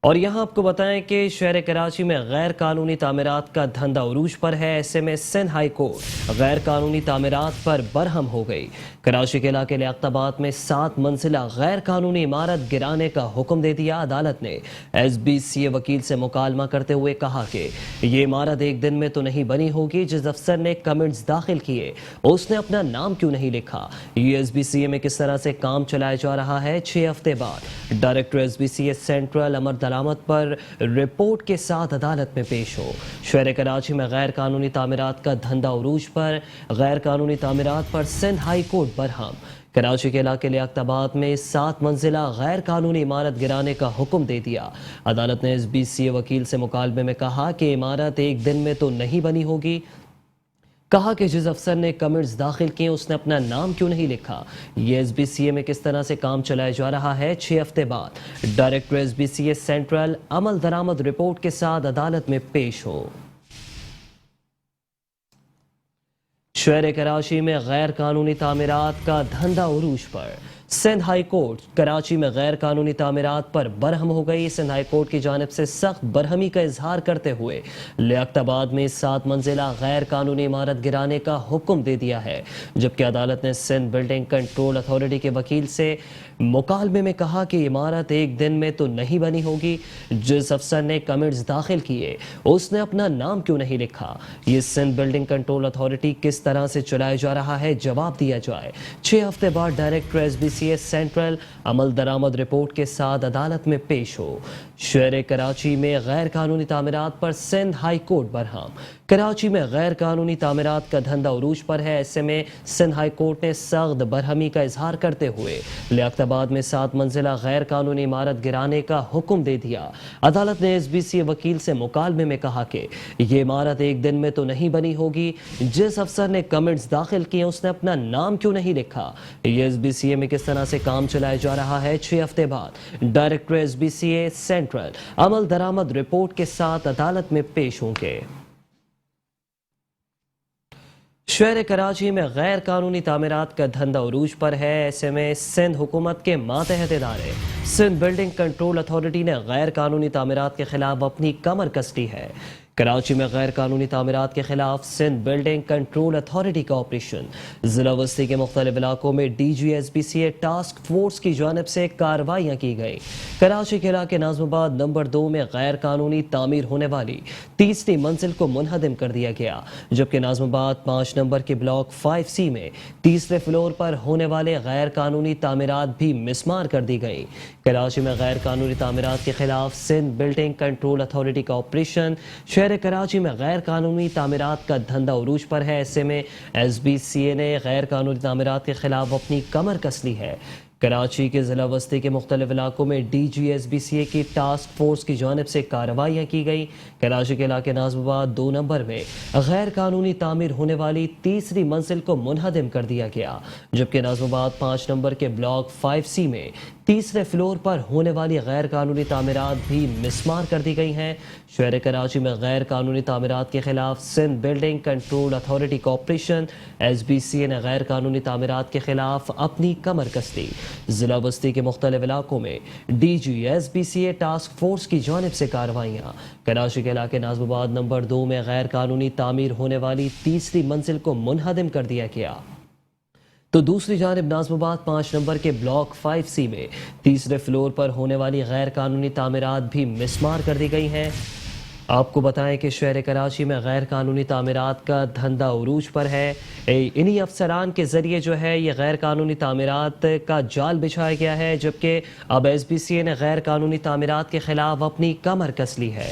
اور یہاں آپ کو بتائیں کہ شہر کراچی میں غیر قانونی تعمیرات کا دھندا عروج پر ہے۔ ایسے میں سندھ ہائی کورٹ غیر قانونی تعمیرات پر برہم ہو گئی۔ کراچی کے علاقے لیاقت آباد میں 7 منزلہ غیر قانونی عمارت گرانے کا حکم دے دیا۔ عدالت نے ایس بی سی اے وکیل سے مکالمہ کرتے ہوئے کہا کہ یہ عمارت ایک دن میں تو نہیں بنی ہوگی۔ جس افسر نے کمنٹس داخل کیے اس نے اپنا نام کیوں نہیں لکھا؟ یہ ایس بی سی اے میں کس طرح سے کام چلایا جا رہا ہے؟ 6 ہفتے بعد director S B C A central امر درآمد پر رپورٹ کے ساتھ عدالت میں پیش ہو۔ شہر کراچی میں غیر قانونی تعمیرات کا دھندا عروج پر، غیر قانونی تعمیرات پر سندھ ہائی کورٹ برہم۔ کراچی کے علاقے لیاقت آباد میں 7 منزلہ غیر قانونی عمارت گرانے کا حکم دے دیا۔ عدالت نے ایس بی سی اے وکیل سے مکالمے میں کہا کہ عمارت ایک دن میں تو نہیں بنی ہوگی۔ کہا کہ جس افسر نے کمنٹس داخل کیے اس نے اپنا نام کیوں نہیں لکھا؟ یہ ایس بی سی اے میں کس طرح سے کام چلایا جا رہا ہے؟ 6 ہفتے بعد director S B C A central عمل درآمد رپورٹ کے ساتھ عدالت میں پیش ہو۔ شہر کراچی میں غیر قانونی تعمیرات کا دھندا عروج پر، سندھ ہائی کورٹ کراچی میں غیر قانونی تعمیرات پر برہم ہو گئی۔ سندھ ہائی کورٹ کی جانب سے سخت برہمی کا اظہار کرتے ہوئے لیاقت آباد میں 7 منزلہ غیر قانونی عمارت گرانے کا حکم دے دیا ہے، جبکہ عدالت نے سندھ بلڈنگ کنٹرول اتھارٹی کے وکیل سے مکالمے میں کہا کہ عمارت ایک دن میں تو نہیں بنی ہوگی۔ جس افسر نے کمنٹس داخل کیے اس نے اپنا نام کیوں نہیں لکھا؟ یہ سندھ بلڈنگ کنٹرول اتھارٹی کس طرح سے چلایا جا رہا ہے؟ جواب دیا جائے۔ 6 ہفتے بعد director S B C A central عمل درآمد رپورٹ کے ساتھ عدالت میں پیش ہو۔ شہر کراچی میں غیر قانونی تعمیرات پر سندھ ہائی کورٹ برہم۔ کراچی میں غیر قانونی تعمیرات کا دھندا عروج پر ہے۔ ایسے میں سندھ ہائی کورٹ نے سخت برہمی کا اظہار کرتے ہوئے لیاقت آباد میں 7 منزلہ غیر قانونی عمارت گرانے کا حکم دے دیا۔ عدالت نے ایس بی سی اے وکیل سے مکالمے میں کہا کہ یہ عمارت ایک دن میں تو نہیں بنی ہوگی۔ جس افسر نے کمنٹس داخل کیے اس نے اپنا نام کیوں نہیں لکھا؟ یہ ایس بی سی اے میں کس طرح سے کام چلایا جا رہا ہے؟ 6 ہفتے بعد director S B C A central عمل درآمد رپورٹ کے ساتھ عدالت میں پیش ہوں گے۔ شہر کراچی میں غیر قانونی تعمیرات کا دھندا عروج پر ہے۔ ایسے میں سندھ حکومت کے ماتحت ادارے سندھ بلڈنگ کنٹرول اتھارٹی نے غیر قانونی تعمیرات کے خلاف اپنی کمر کس لی ہے۔ کراچی میں غیر قانونی تعمیرات کے خلاف سندھ بلڈنگ کنٹرول اتھارٹی کا آپریشن ضلع وسطی کے مختلف علاقوں میں D G S B C A task force کی جانب سے کارروائیاں کی گئیں۔ کراچی کے علاقے ناظم آباد نمبر 2 میں غیر قانونی تعمیر ہونے والی تیسری منزل کو منہدم کر دیا گیا، جبکہ ناظم آباد 5 نمبر کے بلاک 5C میں تیسرے فلور پر ہونے والے غیر قانونی تعمیرات بھی مسمار کر دی گئیں۔ کراچی میں غیر قانونی تعمیرات کے خلاف سندھ بلڈنگ کنٹرول اتھارٹی کا آپریشن۔ شہر کراچی میں غیر قانونی تعمیرات کا دھندا عروج پر ہے۔ ایسے میں ایس بی سی اے نے غیر قانونی تعمیرات کے خلاف اپنی کمر کس لی ہے۔ کراچی کے ضلع وسطی کے مختلف علاقوں میں D G S B C A کی ٹاسک فورس کی جانب سے کارروائیاں کی گئیں۔ کراچی کے علاقے ناظم آباد 2 نمبر میں غیر قانونی تعمیر ہونے والی تیسری منزل کو منہدم کر دیا گیا، جبکہ ناظم آباد 5 نمبر کے بلاک 5C میں تیسرے فلور پر ہونے والی غیر قانونی تعمیرات بھی مسمار کر دی گئی ہیں۔ شہر کراچی میں غیر قانونی تعمیرات کے خلاف سندھ بلڈنگ کنٹرول اتھارٹی کا آپریشن۔ ایس بی سی اے نے غیر قانونی تعمیرات کے خلاف اپنی کمر کس لی۔ ضلع وسطی کے مختلف علاقوں میں D G S B C A task force کی جانب سے کارروائیاں۔ کراچی کے علاقے ناظم آباد نمبر 2 میں غیر قانونی تعمیر ہونے والی تیسری منزل کو منہدم کر دیا گیا، تو دوسری جانب ناظم آباد 5 نمبر کے بلاک 5C میں تیسرے فلور پر ہونے والی غیر قانونی تعمیرات بھی مسمار کر دی گئی ہیں۔ آپ کو بتائیں کہ شہر کراچی میں غیر قانونی تعمیرات کا دھندا عروج پر ہے۔ انہی افسران کے ذریعے جو ہے یہ غیر قانونی تعمیرات کا جال بچھایا گیا ہے، جبکہ اب ایس بی سی اے نے غیر قانونی تعمیرات کے خلاف اپنی کمر کس لی ہے۔